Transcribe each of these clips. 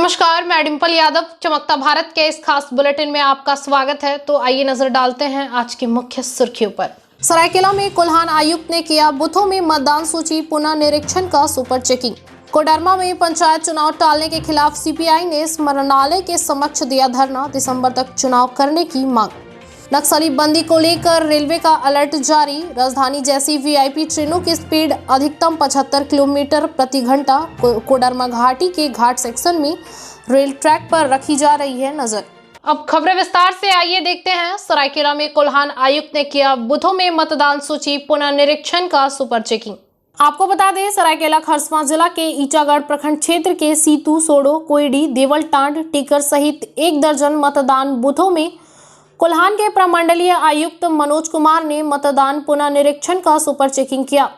नमस्कार, मैं डिंपल यादव। चमकता भारत के इस खास बुलेटिन में आपका स्वागत है। तो आइए नजर डालते हैं आज की मुख्य सुर्खियों पर। सरायकेला में कोल्हान आयुक्त ने किया बूथों में मतदान सूची पुनः निरीक्षण का सुपर चेकिंग। कोडरमा में पंचायत चुनाव टालने के खिलाफ सीपीआई ने स्मरणालय के समक्ष दिया धरना, दिसंबर तक चुनाव करने की मांग। नक्सली बंदी को लेकर रेलवे का अलर्ट जारी, राजधानी जैसी वीआईपी ट्रेनों की स्पीड अधिकतम 75 किलोमीटर प्रति घंटा। कोडरमा घाटी के घाट सेक्शन में रेल ट्रैक पर रखी जा रही है नजर। अब खबरें विस्तार से, आइए देखते हैं। सरायकेला में कोल्हान आयुक्त ने किया बूथों में मतदान सूची पुनः निरीक्षण का सुपर चेकिंग। आपको बता दें, सरायकेला खरसावां जिला के ईचागढ़ प्रखंड क्षेत्र के सीतू, सोडो, कोयडी, देवलटांड, टीकर सहित 1 दर्जन मतदान बूथों में कोल्हान के प्रमंडलीय आयुक्त मनोज कुमार ने मतदान पुनः निरीक्षण का सुपर चेकिंग किया।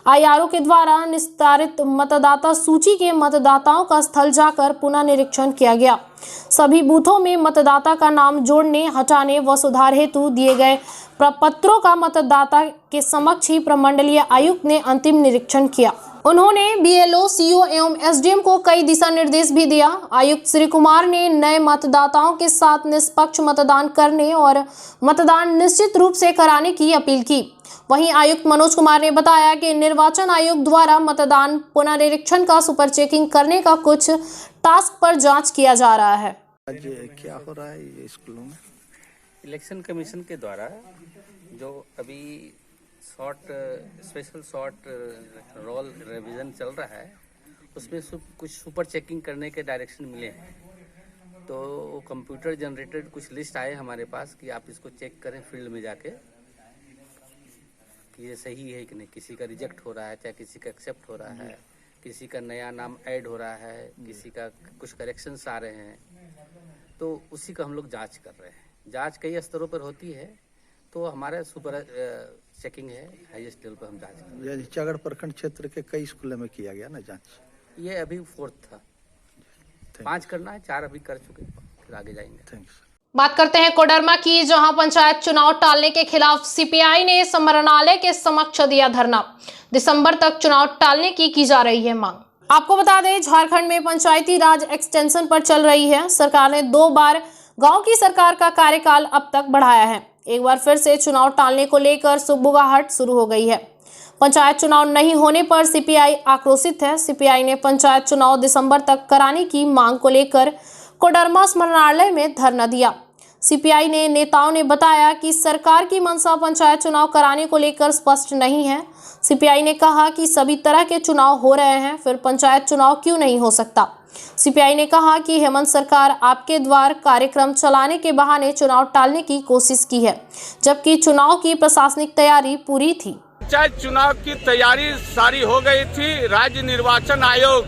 आईआरओ के द्वारा निस्तारित मतदाता सूची के मतदाताओं का स्थल जाकर पुनः निरीक्षण किया गया। सभी बूथों में मतदाता का नाम जोड़ने, हटाने व सुधार हेतु दिए गए प्रपत्रों का मतदाता के समक्ष ही प्रमंडलीय आयुक्त ने अंतिम निरीक्षण किया। उन्होंने बीएलओ, सीओ एवं एसडीएम को कई दिशा निर्देश भी दिया। आयुक्त श्री कुमार ने नए मतदाताओं के साथ निष्पक्ष मतदान करने और मतदान निश्चित रूप से कराने की अपील की। वहीं आयुक्त मनोज कुमार ने बताया कि निर्वाचन आयोग द्वारा मतदान पुनरीक्षण का सुपर चेकिंग करने का कुछ टास्क पर जांच किया जा रहा है। आज क्या हो रहा है ये स्कूलों में? इलेक्शन कमीशन के द्वारा जो अभी स्पेशल शॉर्ट रोल रिवीजन चल रहा है, उसमें कुछ सुपर चेकिंग करने के डायरेक्शन मिले हैं। तो कंप्यूटर जनरेटेड कुछ लिस्ट आए हमारे पास कि आप इसको चेक करें फील्ड में जाके कि ये सही है कि नहीं। किसी का रिजेक्ट हो रहा है, चाहे किसी का एक्सेप्ट हो रहा है, किसी का नया नाम ऐड हो रहा है, किसी का कुछ करेक्शंस आ रहे हैं। तो उसी का हम लोग जांच कर रहे हैं। जांच कई स्तरों पर होती है, तो हमारा सुपर चेकिंग है, हाईएस्ट लेवल पर हम जांच कर रहे हैं। ईचागढ़ प्रखंड क्षेत्र के कई स्कूलों में किया गया ना जांच? ये अभी 4th था, 5 करना है, 4 अभी कर चुके, फिर आगे जाएंगे। थैंक्स। बात करते हैं कोडरमा की, जहां पंचायत चुनाव टालने के खिलाफ सीपीआई ने स्मरणालय के समक्ष दिया धरना, दिसंबर तक चुनाव टालने की जा रही है मांग। आपको बता दें, झारखंड में पंचायती राज एक्सटेंशन पर चल रही है। सरकार ने 2 बार गांव की सरकार का कार्यकाल अब तक बढ़ाया है। एक बार फिर से चुनाव टालने को लेकर सुगबुगाहट शुरू हो गई है। पंचायत चुनाव नहीं होने पर सीपीआई आक्रोशित है। सीपीआई ने पंचायत चुनाव दिसंबर तक कराने की मांग को लेकर कोडरमा स्मरणालय में धरना दिया। सीपीआई ने नेताओं ने बताया कि सरकार की मंशा पंचायत चुनाव कराने को लेकर स्पष्ट नहीं है। सीपीआई ने कहा कि सभी तरह के चुनाव हो रहे हैं, फिर पंचायत चुनाव क्यों नहीं हो सकता। सीपीआई ने कहा कि हेमंत सरकार आपके द्वार कार्यक्रम चलाने के बहाने चुनाव टालने की कोशिश की है, जबकि चुनाव की प्रशासनिक तैयारी पूरी थी। पंचायत चुनाव की तैयारी सारी हो गई थी। राज्य निर्वाचन आयोग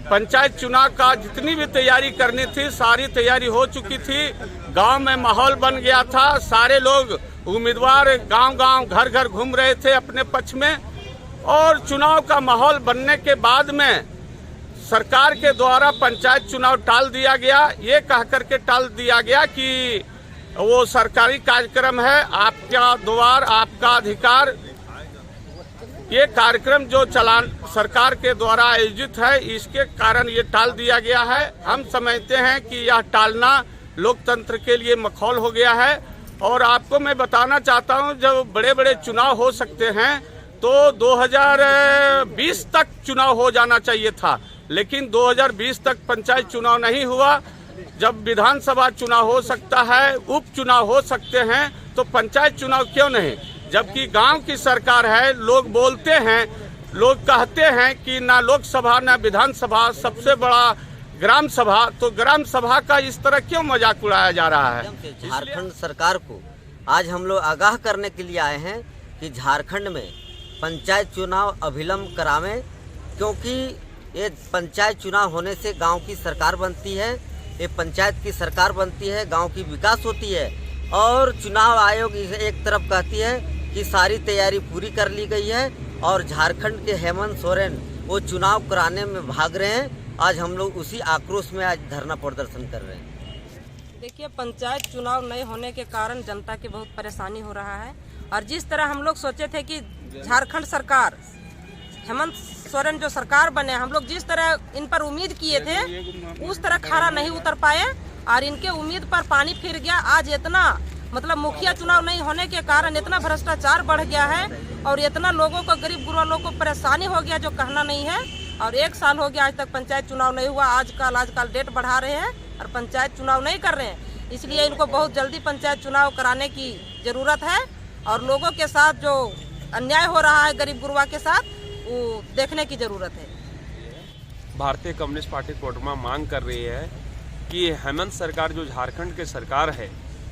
पंचायत चुनाव का जितनी भी तैयारी करनी थी, सारी तैयारी हो चुकी थी। गांव में माहौल बन गया था। सारे लोग उम्मीदवार गांव-गांव, घर-घर घूम रहे थे अपने पक्ष में। और चुनाव का माहौल बनने के बाद में सरकार के द्वारा पंचायत चुनाव टाल दिया गया। ये कह करके टाल दिया गया कि वो सरकारी कार्यक्रम है, आपका द्वार आपका अधिकार। ये कार्यक्रम जो सरकार के द्वारा आयोजित है, इसके कारण ये टाल दिया गया है। हम समझते हैं कि यह टालना लोकतंत्र के लिए मखौल हो गया है। और आपको मैं बताना चाहता हूं, जब बड़े बड़े चुनाव हो सकते हैं तो 2020 तक चुनाव हो जाना चाहिए था, लेकिन 2020 तक पंचायत चुनाव नहीं हुआ। जब विधानसभा चुनाव हो सकता है, उपचुनाव हो सकते हैं, तो पंचायत चुनाव क्यों नहीं? जबकि गांव की सरकार है। लोग बोलते हैं, लोग कहते हैं कि ना लोकसभा ना विधानसभा, सबसे बड़ा ग्राम सभा। तो ग्राम सभा का इस तरह क्यों मजाक उड़ाया जा रहा है? झारखंड सरकार को आज हम लोग आगाह करने के लिए आए हैं कि झारखंड में पंचायत चुनाव अविलंब करावें, क्योंकि ये पंचायत चुनाव होने से गांव की सरकार बनती है, ये पंचायत की सरकार बनती है, गांव की विकास होती है। और चुनाव आयोग एक तरफ कहती है कि सारी तैयारी पूरी कर ली गई है और झारखंड के हेमंत सोरेन वो चुनाव कराने में भाग रहे हैं। आज हम लोग उसी आक्रोश में आज धरना प्रदर्शन कर रहे हैं। देखिए, पंचायत चुनाव नहीं होने के कारण जनता की बहुत परेशानी हो रहा है। और जिस तरह हम लोग सोचे थे कि झारखंड सरकार हेमंत सोरेन जो सरकार बने, हम लोग जिस तरह इन पर उम्मीद किए थे उस तरह खरा नहीं उतर पाए और इनके उम्मीद पर पानी फिर गया। आज इतना मतलब मुखिया चुनाव नहीं होने के कारण इतना भ्रष्टाचार बढ़ गया है और इतना लोगों को, गरीब गुरबा लोगों को परेशानी हो गया जो कहना नहीं है। और 1 साल हो गया आज तक पंचायत चुनाव नहीं हुआ। आजकल डेट बढ़ा रहे हैं और पंचायत चुनाव नहीं कर रहे हैं। इसलिए इनको बहुत जल्दी पंचायत चुनाव कराने की ज़रूरत है और लोगों के साथ जो अन्याय हो रहा है गरीब गुरबा के साथ, वो देखने की ज़रूरत है। भारतीय कम्युनिस्ट पार्टी कोडरमा मांग कर रही है कि हेमंत सरकार जो झारखंड के सरकार है,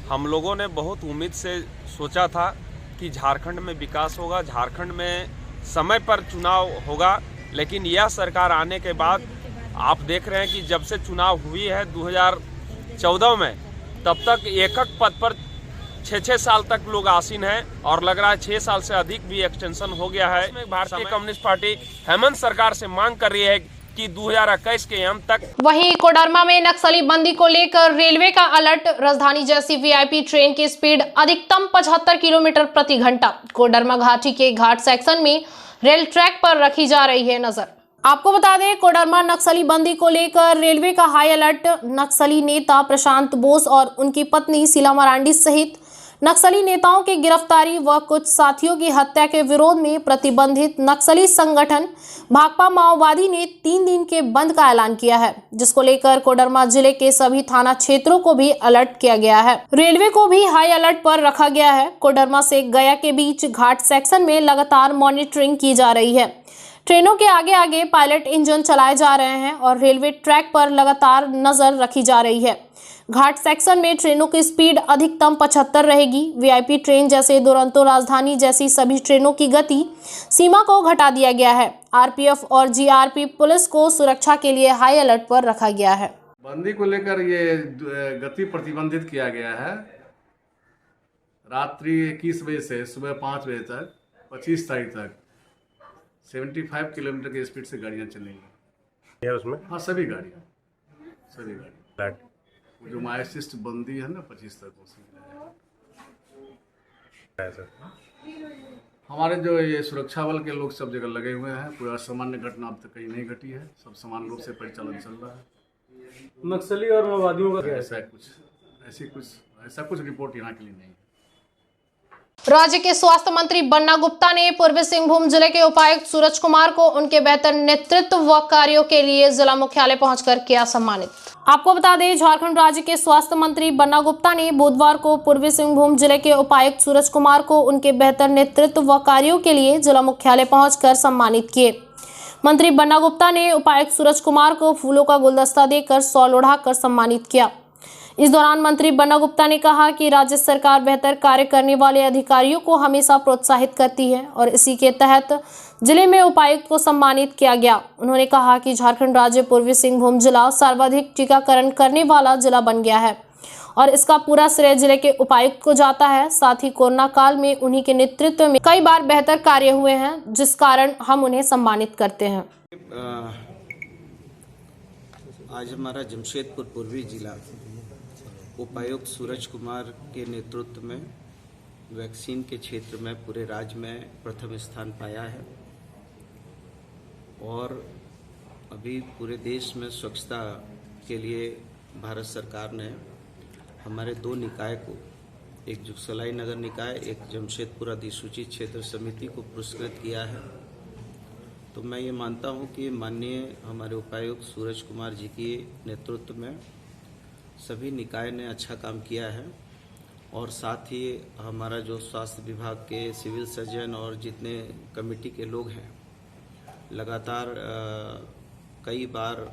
हम लोगों ने बहुत उम्मीद से सोचा था कि झारखंड में विकास होगा, झारखंड में समय पर चुनाव होगा, लेकिन यह सरकार आने के बाद आप देख रहे हैं कि जब से चुनाव हुई है 2014 में, तब तक एक पद पर 6-6 साल तक लोग आसीन हैं और लग रहा है 6 साल से अधिक भी एक्सटेंशन हो गया है। भारतीय कम्युनिस्ट पार्टी हेमंत सरकार से मांग कर रही है कि 2021 के अंत तक। वहीं कोडरमा में नक्सली बंदी को लेकर रेलवे का अलर्ट। राजधानी जैसी वीआईपी ट्रेन की स्पीड अधिकतम 75 किलोमीटर प्रति घंटा कोडरमा घाटी के घाट सेक्शन में रेल ट्रैक पर रखी जा रही है नजर। आपको बता दें, कोडरमा नक्सली बंदी को लेकर रेलवे का हाई अलर्ट। नक्सली नेता प्रशांत बोस और उनकी पत्नी शीला मरांडी सहित नक्सली नेताओं की गिरफ्तारी व कुछ साथियों की हत्या के विरोध में प्रतिबंधित नक्सली संगठन भाकपा माओवादी ने 3 दिन के बंद का ऐलान किया है, जिसको लेकर कोडरमा जिले के सभी थाना क्षेत्रों को भी अलर्ट किया गया है। रेलवे को भी हाई अलर्ट पर रखा गया है। कोडरमा से गया के बीच घाट सेक्शन में लगातार मॉनिटरिंग की जा रही है। ट्रेनों के आगे आगे पायलट इंजन चलाए जा रहे हैं और रेलवे ट्रैक पर लगातार नजर रखी जा रही है। घाट सेक्शन में ट्रेनों की स्पीड अधिकतम 75 रहेगी। वीआईपी ट्रेन जैसे दुरंतो राजधानी जैसी सभी ट्रेनों की गति सीमा को घटा दिया गया है। आरपीएफ और जीआरपी पुलिस को सुरक्षा के लिए हाई अलर्ट पर रखा गया है। बंदी को लेकर ये गति प्रतिबंधित किया गया है। रात्रि 21 बजे से सुबह 5 बजे तक 25 तारीख तक 75 किलोमीटर की स्पीड से गाड़ियाँ चलेंगी। है उसमें? हाँ, सभी गाड़ियाँ। जो माइसिस्ट बंदी है ना 25 तक हमारे जो ये सुरक्षा बल के लोग सब जगह लगे हुए हैं। पूरा सामान्य घटना अब तक कहीं नहीं घटी है, सब समान रूप से परिचालन चल रहा है। नक्सली और माओवादियों का ऐसा कुछ रिपोर्ट यहाँ के लिए नहीं है। राज्य के स्वास्थ्य मंत्री बन्ना गुप्ता ने पूर्वी सिंहभूम जिले के उपायुक्त सूरज कुमार को उनके बेहतर नेतृत्व व कार्यों के लिए जिला मुख्यालय पहुंचकर किया सम्मानित। आपको बता दें, झारखंड राज्य के स्वास्थ्य मंत्री बन्ना गुप्ता ने बुधवार को पूर्वी सिंहभूम जिले के उपायुक्त सूरज कुमार को उनके बेहतर नेतृत्व व कार्यों के लिए जिला मुख्यालय पहुंचकर सम्मानित किए। मंत्री बन्ना गुप्ता ने उपायुक्त सूरज कुमार को फूलों का गुलदस्ता देकर शॉल ओढ़ाकर सम्मानित किया। इस दौरान मंत्री बन्ना गुप्ता ने कहा कि राज्य सरकार बेहतर कार्य करने वाले अधिकारियों को हमेशा प्रोत्साहित करती है और इसी के तहत जिले में उपायुक्त को सम्मानित किया गया। उन्होंने कहा कि झारखंड राज्य पूर्वी सिंहभूम जिला सर्वाधिक टीकाकरण करने वाला जिला बन गया है और इसका पूरा श्रेय जिले के उपायुक्त को जाता है। साथ ही कोरोना काल में उन्हीं के नेतृत्व में कई बार बेहतर कार्य हुए हैं, जिस कारण हम उन्हें सम्मानित करते हैं। आज हमारा जमशेदपुर पूर्वी जिला उपायुक्त सूरज कुमार के नेतृत्व में वैक्सीन के क्षेत्र में पूरे राज्य में प्रथम स्थान पाया है और अभी पूरे देश में स्वच्छता के लिए भारत सरकार ने हमारे 2 निकाय को, एक जुगसलाई नगर निकाय, एक जमशेदपुर अधिसूचित क्षेत्र समिति को पुरस्कृत किया है। तो मैं ये मानता हूँ कि माननीय हमारे उपायुक्त सूरज कुमार जी के नेतृत्व में सभी निकाय ने अच्छा काम किया है और साथ ही हमारा जो स्वास्थ्य विभाग के सिविल सर्जन और जितने कमेटी के लोग हैं, लगातार कई बार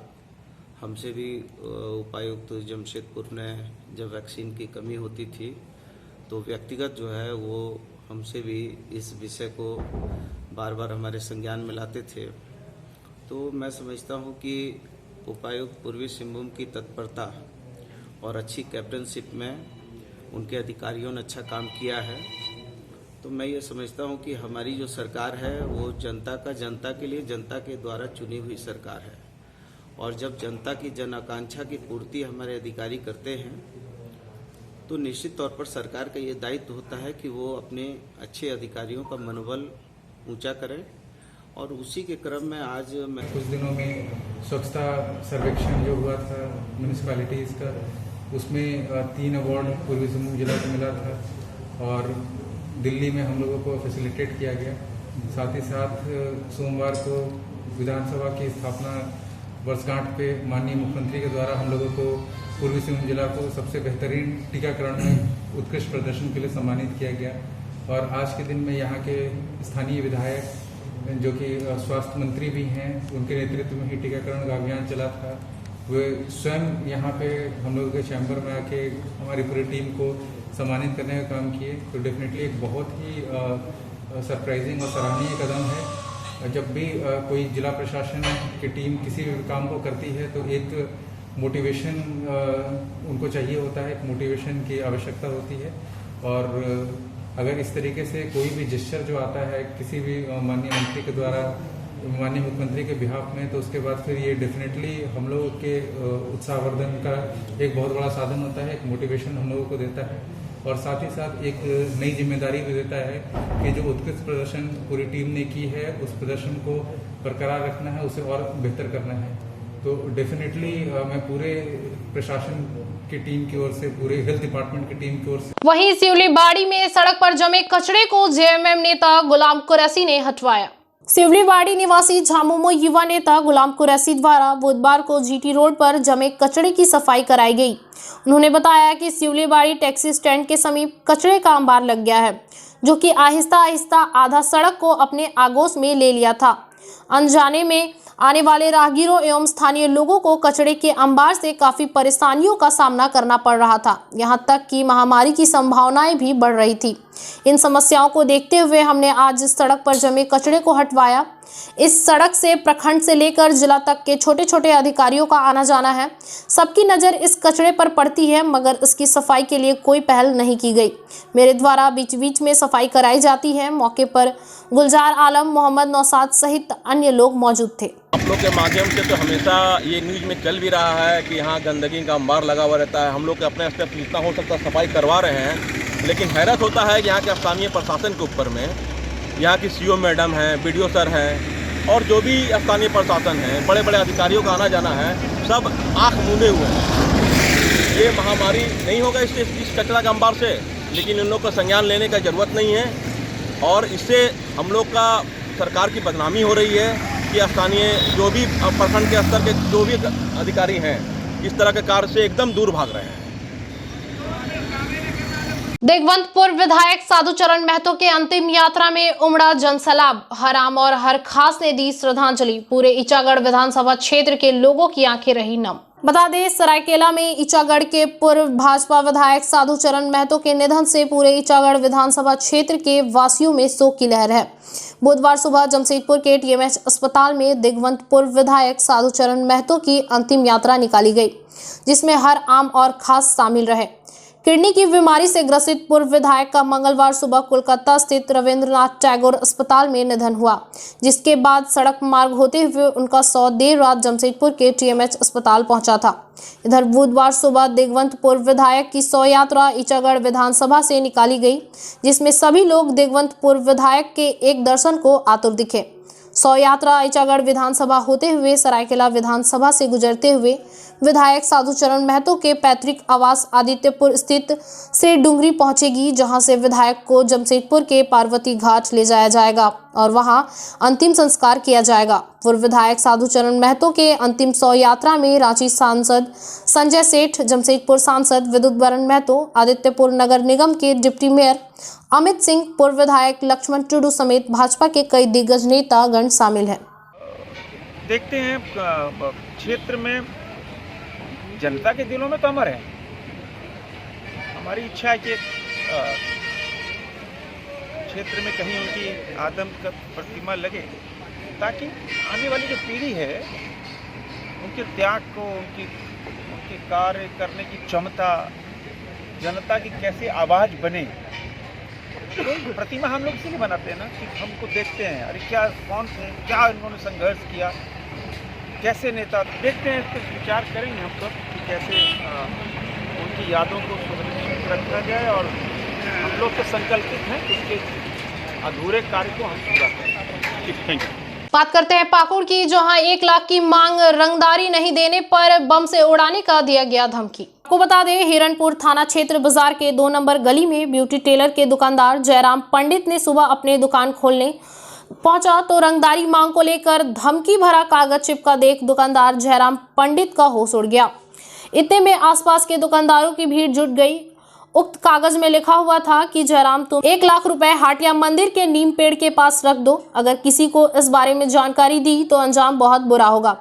हमसे भी उपायुक्त जमशेदपुर ने जब वैक्सीन की कमी होती थी तो व्यक्तिगत जो है वो हमसे भी इस विषय को बार बार हमारे संज्ञान में लाते थे। तो मैं समझता हूँ कि उपायुक्त पूर्वी सिंहभूम की तत्परता और अच्छी कैप्टनशिप में उनके अधिकारियों ने अच्छा काम किया है। तो मैं ये समझता हूँ कि हमारी जो सरकार है वो जनता के लिए जनता के द्वारा चुनी हुई सरकार है और जब जनता की जन आकांक्षा की पूर्ति हमारे अधिकारी करते हैं तो निश्चित तौर पर सरकार का ये दायित्व होता है कि वो अपने अच्छे अधिकारियों का मनोबल ऊंचा करें और उसी के क्रम में आज मैं कुछ दिनों में स्वच्छता सर्वेक्षण जो हुआ था म्यूनिसिपैलिटीज़ का, उसमें 3 अवार्ड पूर्वी सिंहभूम जिला को मिला था और दिल्ली में हम लोगों को फैसिलिटेट किया गया। साथ ही साथ सोमवार को विधानसभा की स्थापना वर्षगांठ पे माननीय मुख्यमंत्री के द्वारा हम लोगों को पूर्वी सिंहभूम जिला को सबसे बेहतरीन टीकाकरण में उत्कृष्ट प्रदर्शन के लिए सम्मानित किया गया। और आज के दिन में यहाँ के स्थानीय विधायक जो कि स्वास्थ्य मंत्री भी हैं, उनके नेतृत्व में ही टीकाकरण का अभियान चला था। वे स्वयं यहाँ पे हम लोगों के चैम्बर में आके हमारी पूरी टीम को सम्मानित करने का काम किए। तो डेफिनेटली एक बहुत ही सरप्राइजिंग और सराहनीय कदम है। जब भी कोई जिला प्रशासन की टीम किसी भी काम को करती है तो एक मोटिवेशन उनको चाहिए होता है, एक मोटिवेशन की आवश्यकता होती है। और अगर इस तरीके से कोई भी जेस्चर जो आता है किसी भी माननीय मंत्री के द्वारा माननीय मुख्यमंत्री के बिहाफ में, तो उसके बाद फिर ये डेफिनेटली हम लोगों के उत्साहवर्धन का एक बहुत बड़ा साधन होता है, एक मोटिवेशन हम लोगों को देता है और साथ ही साथ एक नई जिम्मेदारी भी देता है कि जो उत्कृष्ट प्रदर्शन पूरी टीम ने की है उस प्रदर्शन को बरकरार रखना है, उसे और बेहतर करना है। तो डेफिनेटली मैं पूरे प्रशासन की टीम की ओर से, पूरे हेल्थ डिपार्टमेंट की टीम की ओर से। वहीं सिवलीबाड़ी में सड़क पर जमे कचरे को जेएमएम नेता गुलाम कुरैशी ने हटवाया। सिवलीबाड़ी निवासी झामुमो युवा नेता गुलाम कुरैशी द्वारा बुधवार को जीटी रोड पर जमे कचरे की सफाई कराई गई। उन्होंने बताया कि सिवलीबाड़ी टैक्सी स्टैंड के समीप कचरे का अंबार लग गया है, जो कि आहिस्ता आहिस्ता आधा सड़क को अपने आगोश में ले लिया था। अनजाने में आने वाले राहगीरों एवं स्थानीय लोगों को कचरे के अंबार से काफी परेशानियों का सामना करना पड़ रहा था। यहां तक कि महामारी की संभावनाएं भी बढ़ रही थी। इन समस्याओं को देखते हुए हमने आज इस सड़क पर जमे कचरे को हटवाया। इस सड़क से प्रखंड से लेकर जिला तक के छोटे छोटे अधिकारियों का आना जाना है। सबकी नज़र इस कचरे पर पड़ती है, मगर इसकी सफाई के लिए कोई पहल नहीं की गई। मेरे द्वारा बीच बीच में सफाई कराई जाती है। मौके पर गुलजार आलम, मोहम्मद नौसाद सहित अन्य लोग मौजूद थे। आप लोग के माध्यम से तो हमेशा ये न्यूज में चल भी रहा है कि यहाँ गंदगी का अंबार लगा हुआ रहता है। हम लोग अपने स्टेप जितना हो सकता सफाई करवा रहे हैं, लेकिन हैरत होता है कि यहाँ के स्थानीय प्रशासन के ऊपर में यहाँ की सीओ मैडम हैं, बीडीओ सर हैं और जो भी स्थानीय प्रशासन है, बड़े बड़े अधिकारियों का आना जाना है, सब आँख मूंदे हुए हैं। ये महामारी नहीं होगा इस कचरा के अंबार से, लेकिन इन लोग का संज्ञान लेने का ज़रूरत नहीं है और इससे हम लोग का सरकार की बदनामी हो रही है कि स्थानीय जो भी प्रखंड के स्तर के जो भी अधिकारी हैं इस तरह के कार्य से एकदम दूर भाग रहे हैं। देगवंतपुर विधायक साधुचरण महतो के अंतिम यात्रा में उमड़ा जनसैलाब। हर आम और हर खास ने दी श्रद्धांजलि। पूरे ईचागढ़ विधानसभा क्षेत्र के लोगों की आंखें रही नम। बता दें, सरायकेला में ईचागढ़ के पूर्व भाजपा विधायक साधुचरण महतो के निधन से पूरे ईचागढ़ विधानसभा क्षेत्र के वासियों में शोक की लहर है। बुधवार सुबह जमशेदपुर के टीएमएच अस्पताल में देगवंतपुर विधायक साधुचरण महतो की अंतिम यात्रा निकाली गई, जिसमें हर आम और खास शामिल रहे। किडनी की बीमारी से ग्रसित पूर्व विधायक का मंगलवार सुबह कोलकाता स्थित रविंद्रनाथ टैगोर अस्पताल में निधन हुआ, जिसके बाद सड़क मार्ग होते हुए उनका शव देर रात जमशेदपुर के टीएमएच अस्पताल पहुंचा था। इधर बुधवार सुबह देगवंतपुर विधायक की शव यात्रा ईचागढ़ विधानसभा से निकाली गई, जिसमें सभी लोग देगवंतपुर विधायक के एक दर्शन को आतुर दिखे। शव यात्रा ईचागढ़ विधानसभा होते हुए सरायकेला विधानसभा से गुजरते हुए विधायक साधुचरण महतो के पैतृक आवास आदित्यपुर स्थित श्री डुंगरी पहुंचेगी, जहां से विधायक को जमशेदपुर के पार्वती घाट ले जाया जाएगा और वहां अंतिम संस्कार किया जाएगा। पूर्व विधायक साधुचरण महतो के अंतिम शव यात्रा में रांची सांसद संजय सेठ, जमशेदपुर सांसद विद्युत वरण महतो, आदित्यपुर नगर निगम के डिप्टी मेयर अमित सिंह, पूर्व विधायक लक्ष्मण टुडू समेत भाजपा के कई दिग्गज नेता गण शामिल हैं। देखते हैं क्षेत्र में जनता के दिलों में तो अमर है। हमारी इच्छा है कि क्षेत्र में कहीं उनकी आदम का प्रतिमा लगे, ताकि आने वाली जो पीढ़ी है उनके त्याग को, उनके कार्य करने की क्षमता, जनता की कैसे आवाज़ बने। तो प्रतिमा हम लोग इसीलिए बनाते हैं ना कि हमको देखते हैं, अरे क्या कौन थे, क्या उन्होंने संघर्ष किया, कैसे नेता। देखते हैं, इस पर विचार करेंगे हम सब कि कैसे उनकी यादों को सुरक्षित रखा जाए और हम लोग तो संकल्पित हैं कि उसके अधूरे कार्य को हम पूरा करें। Thank you. बात करते हैं पाकुड़ की, जहां 1 लाख की मांग, रंगदारी नहीं देने पर बम से उड़ाने का दिया गया धमकी। आपको बता दें, हिरणपुर थाना क्षेत्र बाजार के 2 नंबर गली में ब्यूटी टेलर के दुकानदार जयराम पंडित ने सुबह अपने दुकान खोलने पहुंचा तो रंगदारी मांग को लेकर धमकी भरा कागज चिपका देख दुकानदार जयराम पंडित का होश उड़ गया। इतने में आसपास के दुकानदारों की भीड़ जुट गई। उक्त कागज में लिखा हुआ था कि जयराम, तुम 1 लाख रुपए हाटिया मंदिर के नीम पेड़ के पास रख दो। अगर किसी को इस बारे में जानकारी दी तो अंजाम बहुत बुरा होगा।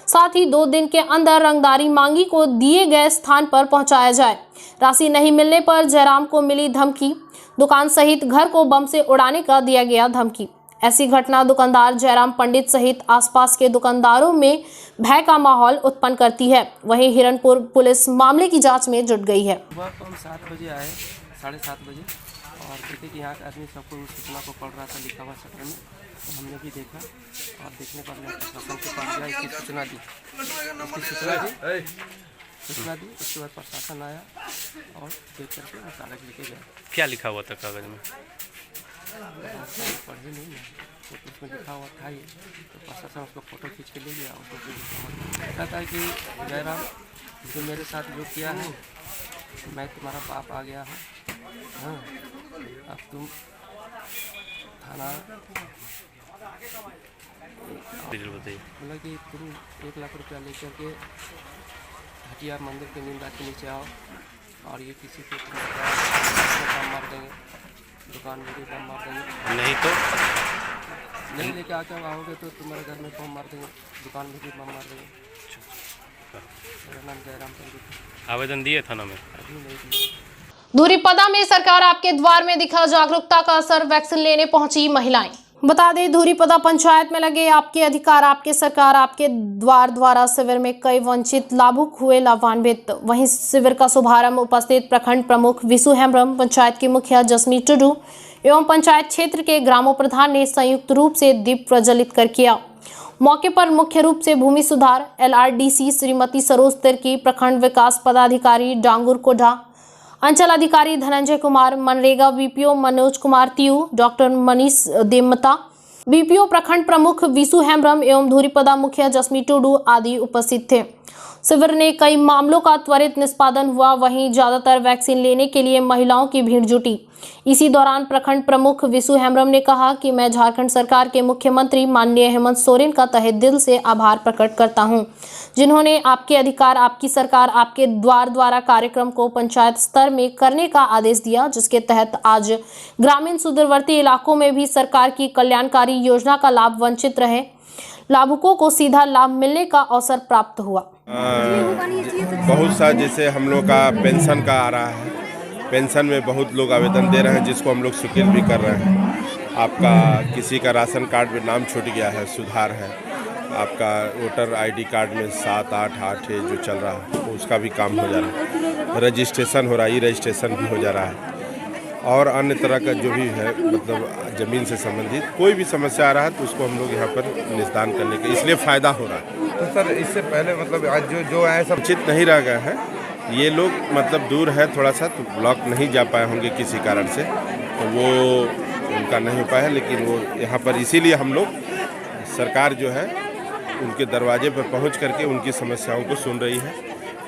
साथ ही 2 दिन के अंदर रंगदारी मांगी को दिए गए स्थान पर पहुंचाया जाए। राशि नहीं मिलने पर जयराम को मिली धमकी। दुकान सहित घर को बम से उड़ाने का दिया गया धमकी। ऐसी घटना दुकानदार जयराम पंडित सहित आसपास के दुकानदारों में भय का माहौल उत्पन्न करती है। वहीं हिरणपुर पुलिस मामले की जांच में जुट गई है। सुबह तो हम 7 बजे आए, 7:30 बजे, और देखे कि यहाँ के आदमी सबको उस सूचना को पढ़ रहा था, लिखा हुआ शटर में। तो हमने भी देखा और देखने पर मैं प्रशासन के पास गया, इसकी सूचना दी। उसके बाद प्रशासन आया और देख करके वो कागज लेके गया। क्या लिखा हुआ था कागज में? पढ़े नहीं ना, तो उसमें लिखा हुआ था ये, तो प्रशासन उसको फोटो खींच के ले गया। उसको कहता है कि जयराम, जो मेरे साथ जो किया है, मैं तुम्हारा बाप आ गया हूँ। हाँ, अब तुम थाना बोला कि तुम 1 लाख रुपया लेकर के हटिया मंदिर के नींदा के नीचे आओ, और ये किसी को बम मार देंगे, दुकान में भी बम मार देंगे। नहीं लेके आकर आओगे तो तुम्हारे घर में बम मार देंगे, दुकान में भी बम मार देंगे। मेरा नाम जयराम पंडित। आवेदन दिए थाना में? अभी नहीं दिए। धूरीपदा में सरकार आपके द्वार में दिखा जागरूकता का असर, वैक्सीन लेने पहुंची महिलाएं। बता दें, धूरीपदा पंचायत में लगे आपके अधिकार आपके सरकार आपके द्वार द्वारा शिविर में कई वंचित लाभुक हुए लाभान्वित। वहीं शिविर का शुभारंभ उपस्थित प्रखंड प्रमुख विशु हेम्ब्रम, पंचायत की मुखिया जसमी टुडू एवं पंचायत क्षेत्र के ग्रामों प्रधान ने संयुक्त रूप से दीप प्रज्वलित कर किया। मौके पर मुख्य रूप से भूमि सुधार LRDC श्रीमती सरोज तिर्की, प्रखंड विकास पदाधिकारी डांगुर कोढ़ा, अंचल अधिकारी धनंजय कुमार, मनरेगा VPO Manoj Kumar Tiyu, doctor Manish Demta, BPO प्रखंड प्रमुख विशु हेम्ब्रम एवं धूरीपदा मुखिया जसमी टुडू आदि उपस्थित थे। शिविर ने कई मामलों का त्वरित निष्पादन हुआ। वहीं ज्यादातर वैक्सीन लेने के लिए महिलाओं की भीड़ जुटी। इसी दौरान प्रखंड प्रमुख विशु हेम्ब्रम ने कहा कि मैं झारखंड सरकार के मुख्यमंत्री माननीय हेमंत सोरेन का तहे दिल से आभार प्रकट करता हूं, जिन्होंने आपके अधिकार आपकी सरकार आपके द्वार द्वारा कार्यक्रम को पंचायत स्तर में करने का आदेश दिया, जिसके तहत आज ग्रामीण सुदूरवर्ती इलाकों में भी सरकार की कल्याणकारी योजना का लाभ वंचित रहे लाभुकों को सीधा लाभ मिलने का अवसर प्राप्त हुआ। बहुत सा जैसे हम लोग का पेंशन का आ रहा है, पेंशन में बहुत लोग आवेदन दे रहे हैं, जिसको हम लोग स्वीकृत भी कर रहे हैं। आपका किसी का राशन कार्ड में नाम छूट गया है, सुधार है। आपका वोटर ID कार्ड में 788 है जो चल रहा है, उसका भी काम हो जा रहा है। रजिस्ट्रेशन हो रहा है, रजिस्ट्रेशन भी हो जा रहा है। और अन्य तरह का जो भी है, मतलब ज़मीन से संबंधित कोई भी समस्या आ रहा है तो उसको हम लोग यहाँ पर निदान करने के इसलिए फ़ायदा हो रहा है। तो सर, इससे पहले मतलब आज जो आए सब उचित नहीं रह गए हैं। ये लोग मतलब दूर है थोड़ा सा, तो ब्लॉक नहीं जा पाए होंगे किसी कारण से, तो वो उनका नहीं हो पाया। लेकिन वो यहाँ पर इसीलिए हम लोग सरकार जो है उनके दरवाजे पर पहुँच करके उनकी समस्याओं को सुन रही है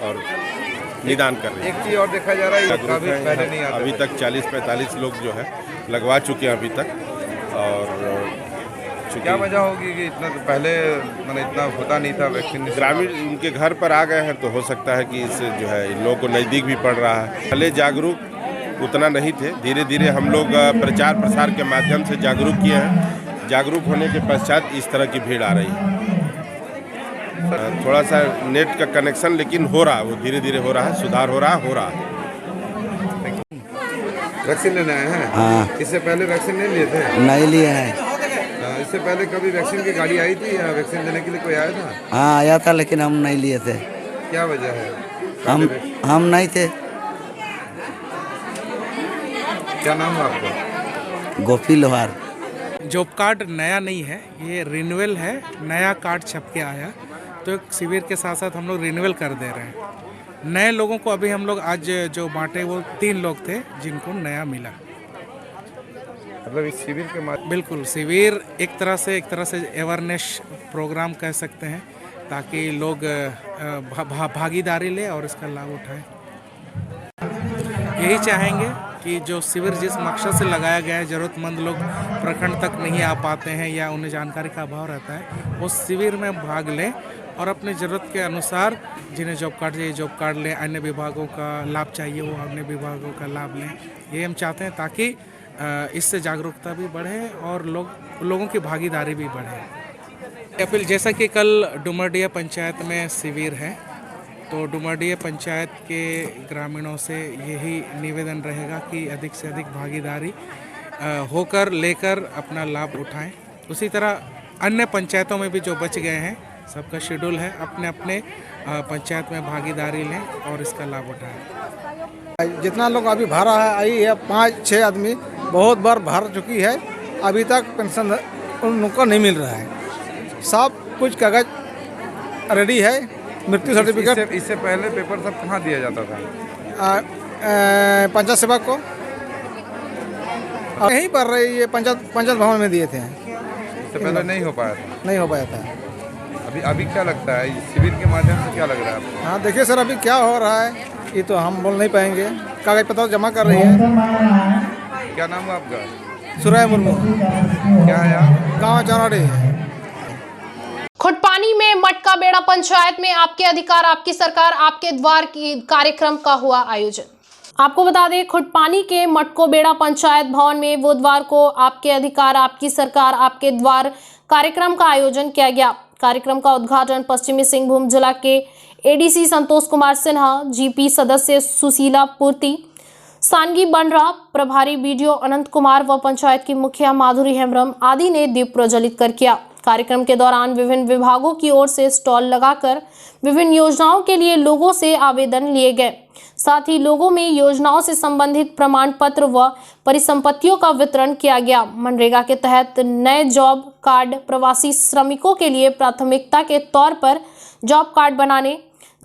और निदान कर रहे हैं। एक चीज़ और देखा जा रहा है, अभी तक 40-45 लोग जो है लगवा चुके हैं अभी तक। और क्या वजह होगी कि इतना तो पहले मैंने इतना होता नहीं था वैक्सीन? ग्रामीण उनके घर पर आ गए हैं, तो हो सकता है कि इससे जो है इन लोगों को नज़दीक भी पड़ रहा है। पहले जागरूक उतना नहीं थे, धीरे धीरे हम लोग प्रचार प्रसार के माध्यम से जागरूक किए हैं। जागरूक होने के पश्चात इस तरह की भीड़ आ रही है। थोड़ा सा नेट का कनेक्शन लेकिन हो रहा है, वो धीरे धीरे हो रहा है, सुधार हो रहा है। वैक्सीन लेने आए हैं? हाँ। इससे पहले वैक्सीन नहीं लिए थे? नहीं लिए हैं। इससे पहले कभी वैक्सीन की गाड़ी आई थी या वैक्सीन लेने के लिए कोई आया था? हाँ, आया था, लेकिन हम नहीं लिए थे। क्या वजह है? हम नहीं थे। क्या नाम है आपका? गोपी लोहार। जॉब कार्ड नया नहीं है, ये रिन्यूअल है, नया कार्ड छप के आया, तो एक शिविर के साथ साथ हम लोग रिन्यूअल कर दे रहे हैं। नए लोगों को अभी हम लोग आज जो बांटे वो 3 लोग थे जिनको नया मिला। मतलब इस शिविर के माध्यम बिल्कुल, शिविर एक तरह से अवेयरनेस प्रोग्राम कह सकते हैं, ताकि लोग भागीदारी ले और इसका लाभ उठाएं। यही चाहेंगे कि जो शिविर जिस मकसद से लगाया गया है, ज़रूरतमंद लोग प्रखंड तक नहीं आ पाते हैं या उन्हें जानकारी का अभाव रहता है, उस शिविर में भाग लें और अपने ज़रूरत के अनुसार जिन्हें जॉब कार्ड चाहिए जॉब कार्ड लें, अन्य विभागों का लाभ चाहिए वो अन्य विभागों का लाभ लें। ये हम चाहते हैं ताकि इससे जागरूकता भी बढ़े और लोगों की भागीदारी भी बढ़े। अपील, जैसा कि कल डुमरडिया पंचायत में शिविर है, तो डुमरडिया पंचायत के ग्रामीणों से यही निवेदन रहेगा कि अधिक से अधिक भागीदारी होकर लेकर अपना लाभ उठाएं। उसी तरह अन्य पंचायतों में भी जो बच गए हैं, सबका शेड्यूल है, अपने अपने पंचायत में भागीदारी लें और इसका लाभ उठाएं। जितना लोग अभी भरा है आई है 5-6 आदमी बहुत बार भर चुकी है, अभी तक पेंशन उन लोगों को नहीं मिल रहा है। सब कुछ कागज रेडी है, मृत्यु सर्टिफिकेट। इससे पहले पेपर सब कहाँ दिया जाता था? पंचायत सेवक को यहीं पर ये पंचायत भवन में दिए थे। इससे पहले नहीं हो पाया था? नहीं हो पाया था। अभी क्या लगता है शिविर के माध्यम से क्या लग रहा है आपको? हाँ देखिए सर, अभी क्या हो रहा है ये तो हम बोल नहीं पाएंगे। कागज पत्र जमा कर रही है। क्या नाम है आपका? सुराय मुर्मू। क्या है यहाँ? गाँव चौराड़ी। खुटपानी में मटका बेड़ा पंचायत में आपके अधिकार आपकी सरकार आपके द्वार की कार्यक्रम का हुआ आयोजन। आपको बता दें, खुटपानी के मटको बेड़ा पंचायत भवन में बुधवार को आपके अधिकार आपकी सरकार आपके द्वार कार्यक्रम का आयोजन किया गया। कार्यक्रम का उद्घाटन पश्चिमी सिंहभूम जिला के एडीसी संतोष कुमार सिन्हा, जीपी सदस्य सुशीला पूर्ति, सानगी बनरा, प्रभारी बीडीओ अनंत कुमार व पंचायत की मुखिया माधुरी हेम्ब्रम आदि ने दीप प्रज्वलित कर किया। कार्यक्रम के दौरान विभिन्न विभागों की ओर से स्टॉल लगाकर विभिन्न योजनाओं के लिए लोगों से आवेदन लिए गए। साथ ही लोगों में योजनाओं से संबंधित प्रमाण पत्र व परिसंपत्तियों का वितरण किया गया। मनरेगा के तहत नए जॉब कार्ड प्रवासी श्रमिकों के लिए प्राथमिकता के तौर पर जॉब कार्ड बनाने,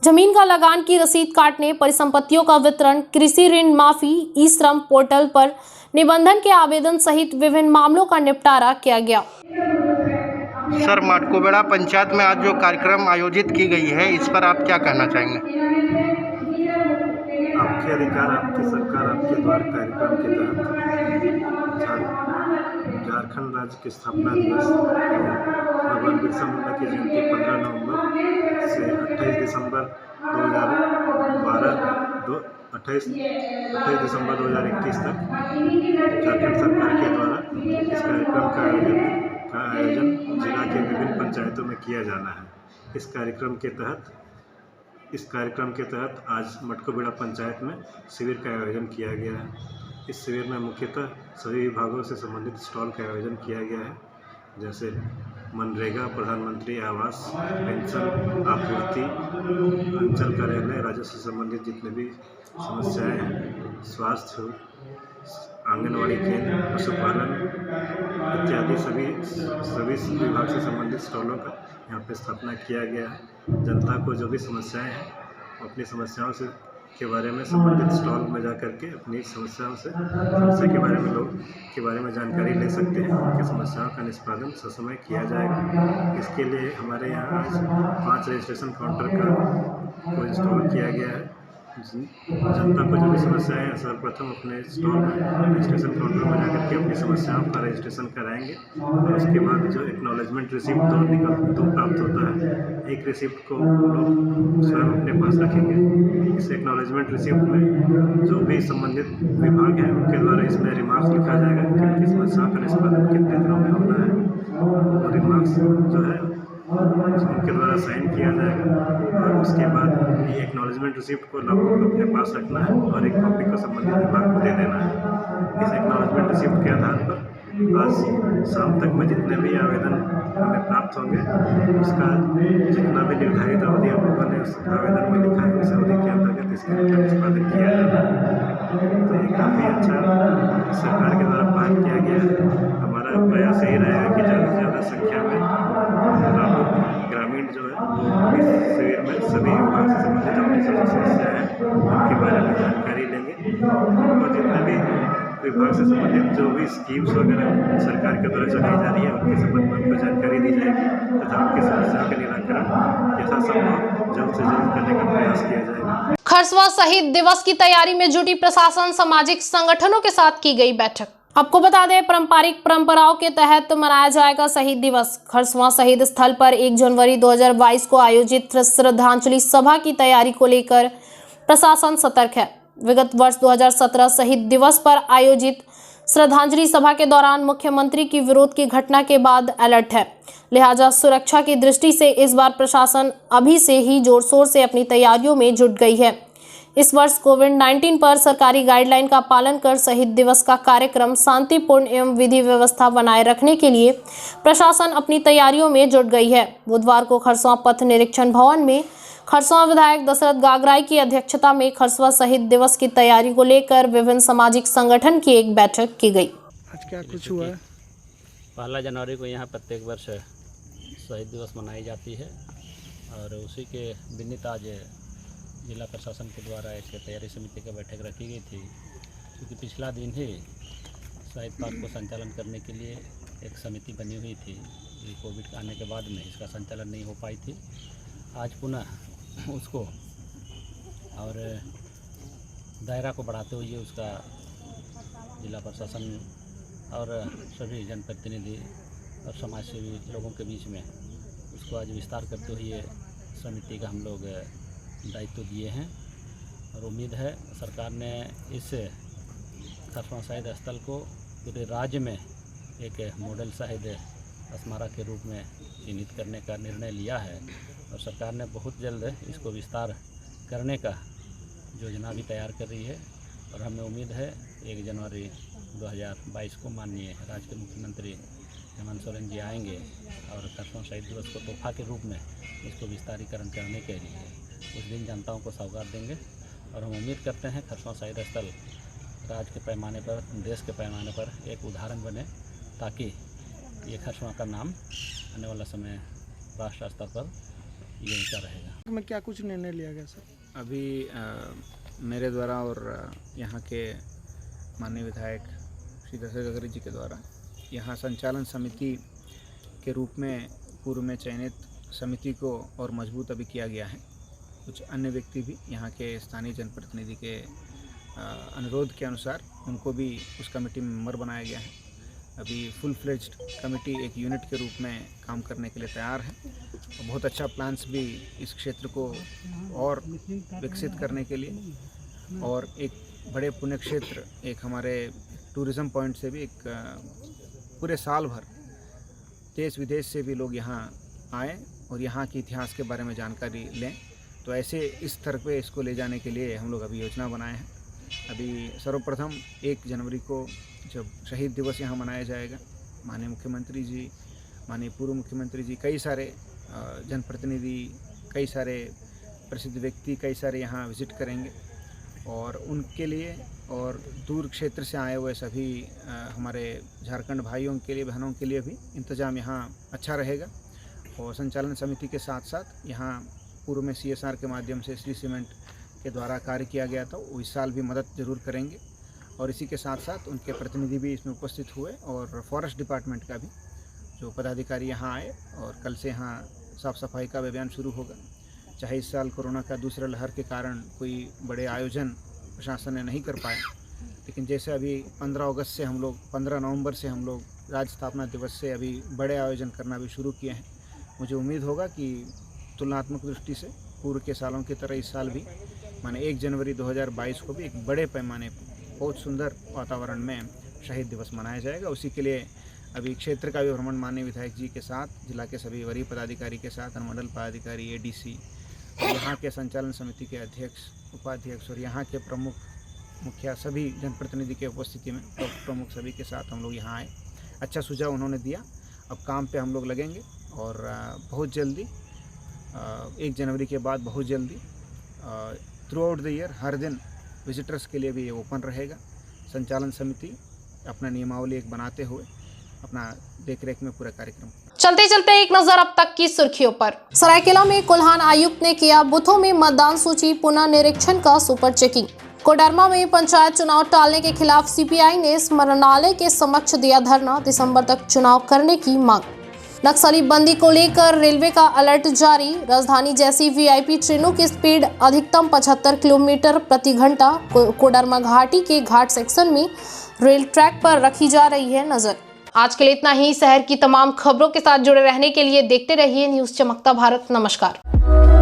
जमीन का लगान की रसीद काटने, परिसंपत्तियों का वितरण, कृषि ऋण माफी, ई श्रम पोर्टल पर निबंधन के आवेदन सहित विभिन्न मामलों का निपटारा किया गया। सर, मटकोबेड़ा पंचायत में आज जो कार्यक्रम आयोजित की गई है, इस पर आप क्या कहना चाहेंगे? आपके अधिकार आपकी सरकार आपके द्वार कार्यक्रम के तहत झारखंड राज्य की स्थापना दिवस भगवान बिरसा मुंडा की जयंती 15 नवंबर से 28 दिसंबर 2021 तक झारखंड सरकार के द्वारा इस कार्यक्रम का आयोजन जिला के विभिन्न पंचायतों में किया जाना है। इस कार्यक्रम के तहत आज मटकोबेड़ा पंचायत में शिविर का आयोजन किया गया है। इस शिविर में मुख्यतः सभी विभागों से संबंधित स्टॉल का आयोजन किया गया है, जैसे मनरेगा, प्रधानमंत्री आवास, पेंशन, आपूर्ति, अंचल कार्यालय, राजस्व से संबंधित जितने भी समस्याएं हैं, स्वास्थ्य, आंगनवाड़ी केंद्र, पशुपालन इत्यादि सभी विभाग से संबंधित स्टॉलों का यहाँ पे स्थापना किया गया है। जनता को जो भी समस्याएं हैं, अपनी समस्या के बारे में संबंधित स्टॉल में जा करके अपनी समस्या के बारे में जानकारी ले सकते हैं। उनकी समस्याओं का निष्पादन ससमय किया जाएगा। इसके लिए हमारे यहाँ आज 5 रजिस्ट्रेशन काउंटर को इंस्टॉल किया गया है। जनता को जो भी समस्याएं हैं, सर्वप्रथम अपने स्टॉल में रजिस्ट्रेशन काउंटर में जाकर के अपनी समस्याओं का रजिस्ट्रेशन कराएंगे और उसके बाद जो एक्नॉलेजमेंट रिसिप्ट दो प्राप्त होता है, एक रिसिप्ट को लोग स्वयं अपने पास रखेंगे। इस एक्नॉलेजमेंट रिसिप्ट में जो भी संबंधित विभाग हैं उनके द्वारा इसमें रिमार्क्स लिखा जाएगा कि उनकी समस्याओं का निष्पादन कितने दिनों में होना है और रिमार्क्स जो है उनके द्वारा साइन किया जाएगा और उसके बाद ये एक्नॉलेजमेंट रिसिप्ट को लोगों को अपने पास रखना है और एक कॉपी को संबंधित विभाग को दे देना है। इस एक्नॉलेजमेंट रिसिप्ट के आधार पर आज शाम तक में जितने भी आवेदन हमें प्राप्त होंगे, उसका जितना भी निर्धारित अवधि हम लोगों ने उस आवेदन में लिखा है, उस अवधि के अंतर्गत इसका निष्पादन किया जाना है। तो ये काफ़ी अच्छा सरकार के द्वारा पहल किया गया है। हमारा प्रयास यही रहेगा कि ज़्यादा से ज़्यादा संख्या में ग्रामीण जो है वो इस शिविर में सभी विभाग से संबंधित अपनी जो समस्याएं हैं उनके बारे में जानकारी लेंगे और जितने भी विभाग से संबंधित जो भी स्कीम्स वगैरह सरकार के द्वारा चलाई जा रही है उनके संबंध में उनको जानकारी दी जाएगी तथा उनकी समस्याओं का निराकरण यथासंभव जल्द से जल्द करने का प्रयास किया जाएगा। खरसवां शहीद दिवस की तैयारी में जुटी प्रशासन, सामाजिक संगठनों के साथ की गई बैठक। आपको बता दें, पारंपरिक परंपराओं के तहत मनाया जाएगा शहीद दिवस। खरसवां शहीद स्थल पर 1 जनवरी 2022 को आयोजित श्रद्धांजलि सभा की तैयारी को लेकर प्रशासन सतर्क है। विगत वर्ष 2017 शहीद दिवस पर आयोजित श्रद्धांजलि सभा के दौरान मुख्यमंत्री की विरोध की घटना के बाद अलर्ट है। लिहाजा सुरक्षा की दृष्टि से इस बार प्रशासन अभी से ही जोर शोर से अपनी तैयारियों में जुट गई है। इस वर्ष कोविड-19 पर सरकारी गाइडलाइन का पालन कर शहीद दिवस का कार्यक्रम शांतिपूर्ण एवं विधि व्यवस्था बनाए रखने के लिए प्रशासन अपनी तैयारियों में जुट गई है। बुधवार को खरसवां पथ निरीक्षण भवन में खरसवां विधायक दशरथ गागराई की अध्यक्षता में खरसवां शहीद दिवस की तैयारी को लेकर विभिन्न सामाजिक संगठन की एक बैठक की गई। आज क्या कुछ हुआ है? 1 जनवरी को यहाँ प्रत्येक वर्ष शहीद दिवस मनाई जाती है और उसी के निमित्त आज जिला प्रशासन के द्वारा एक तैयारी समिति की बैठक रखी गई थी, क्योंकि पिछला दिन ही शहीद पार्क को संचालन करने के लिए एक समिति बनी हुई थी। ये कोविड आने के बाद में इसका संचालन नहीं हो पाई थी। आज पुनः उसको और दायरा को बढ़ाते हुए उसका जिला प्रशासन और सभी जनप्रतिनिधि और समाज सेवी लोगों के बीच में उसको आज विस्तार करते हुए समिति का हम लोग दायित्व दिए हैं और उम्मीद है सरकार ने इस खरसवां शहीद स्थल को पूरे राज्य में एक मॉडल शहीद स्मारक के रूप में चिन्हित करने का निर्णय लिया है और सरकार ने बहुत जल्द इसको विस्तार करने का योजना भी तैयार कर रही है और हमें उम्मीद है 1 जनवरी 2022 को माननीय राज्य के मुख्यमंत्री हेमंत सोरेन जी आएंगे और खरसवां शहीद दिवस को तोहफा के रूप में इसको विस्तारीकरण करने के लिए उस दिन जनताओं को सौगात देंगे और हम उम्मीद करते हैं खरसवां शहीद स्थल राज्य के पैमाने पर, देश के पैमाने पर एक उदाहरण बने, ताकि ये खरसवां का नाम आने वाला समय राष्ट्रीय स्तर पर ये ऊँचा रहेगा। में क्या कुछ निर्णय लिया गया सर? अभी मेरे द्वारा और यहाँ के माननीय विधायक श्री दशरथ गागराई जी के द्वारा यहाँ संचालन समिति के रूप में पूर्व में चयनित समिति को और मजबूत अभी किया गया है। कुछ अन्य व्यक्ति भी यहाँ के स्थानीय जनप्रतिनिधि के अनुरोध के अनुसार उनको भी उस कमेटी में मेंबर बनाया गया है। अभी फुल फ्लेज्ड कमेटी एक यूनिट के रूप में काम करने के लिए तैयार है और बहुत अच्छा प्लान्स भी इस क्षेत्र को और विकसित करने के लिए और एक बड़े पुण्य क्षेत्र, एक हमारे टूरिज़्म पॉइंट से भी एक पूरे साल भर देश विदेश से भी लोग यहाँ आएँ और यहाँ के इतिहास के बारे में जानकारी लें। तो ऐसे इस स्तर पे इसको ले जाने के लिए हम लोग अभी योजना बनाए हैं। अभी सर्वप्रथम 1 जनवरी को जब शहीद दिवस यहाँ मनाया जाएगा, माननीय मुख्यमंत्री जी, माननीय पूर्व मुख्यमंत्री जी, कई सारे जनप्रतिनिधि, कई सारे प्रसिद्ध व्यक्ति, कई सारे यहाँ विज़िट करेंगे और उनके लिए और दूर क्षेत्र से आए हुए सभी हमारे झारखंड भाइयों के लिए, बहनों के लिए भी इंतज़ाम यहाँ अच्छा रहेगा। और संचालन समिति के साथ साथ यहाँ पूर्व में CSR के माध्यम से श्री सीमेंट के द्वारा कार्य किया गया था, वो इस साल भी मदद ज़रूर करेंगे और इसी के साथ साथ उनके प्रतिनिधि भी इसमें उपस्थित हुए और फॉरेस्ट डिपार्टमेंट का भी जो पदाधिकारी यहाँ आए और कल से यहाँ साफ़ सफाई का अभियान शुरू होगा। चाहे इस साल कोरोना का दूसरा लहर के कारण कोई बड़े आयोजन प्रशासन ने नहीं कर पाए, लेकिन जैसे अभी 15 अगस्त से हम लोग 15 नवंबर से हम लोग राज्य स्थापना दिवस से अभी बड़े आयोजन करना भी शुरू किए हैं। मुझे उम्मीद होगा कि तुलनात्मक दृष्टि से पूर्व के सालों की तरह इस साल भी माने 1 जनवरी 2022 को भी एक बड़े पैमाने पर बहुत सुंदर वातावरण में शहीद दिवस मनाया जाएगा। उसी के लिए अभी क्षेत्र का भी भ्रमण माननीय विधायक जी के साथ, जिला के सभी वरीय पदाधिकारी के साथ, अनुमंडल पदाधिकारी, ADC और यहाँ के संचालन समिति के अध्यक्ष, उपाध्यक्ष और यहाँ के प्रमुख, मुखिया सभी जनप्रतिनिधि के उपस्थिति में प्रमुख सभी के साथ हम लोग यहाँ आए। अच्छा सुझाव उन्होंने दिया। अब काम पे हम लोग लगेंगे और बहुत जल्दी 1 जनवरी के बाद बहुत जल्दी थ्रू आउट द ईयर हर दिन विजिटर्स के लिए भी ये ओपन रहेगा। संचालन समिति अपना नियमावली एक बनाते हुए अपना देखरेख में पूरा कार्यक्रम। चलते चलते एक नजर अब तक की सुर्खियों पर। सरायकेला में कोल्हान आयुक्त ने किया बूथों में मतदान सूची पुनः निरीक्षण का सुपर चेकिंग। कोडरमा में पंचायत चुनाव टालने के खिलाफ सीपीआई ने स्मरणालय के समक्ष दिया धरना, दिसंबर तक चुनाव करने की मांग। नक्सली बंदी को लेकर रेलवे का अलर्ट जारी, राजधानी जैसी वीआईपी ट्रेनों की स्पीड अधिकतम 75 किलोमीटर प्रति घंटा। कोडरमा घाटी के घाट सेक्शन में रेल ट्रैक पर रखी जा रही है नजर। आज के लिए इतना ही। शहर की तमाम खबरों के साथ जुड़े रहने के लिए देखते रहिए न्यूज़ चमकता भारत। नमस्कार।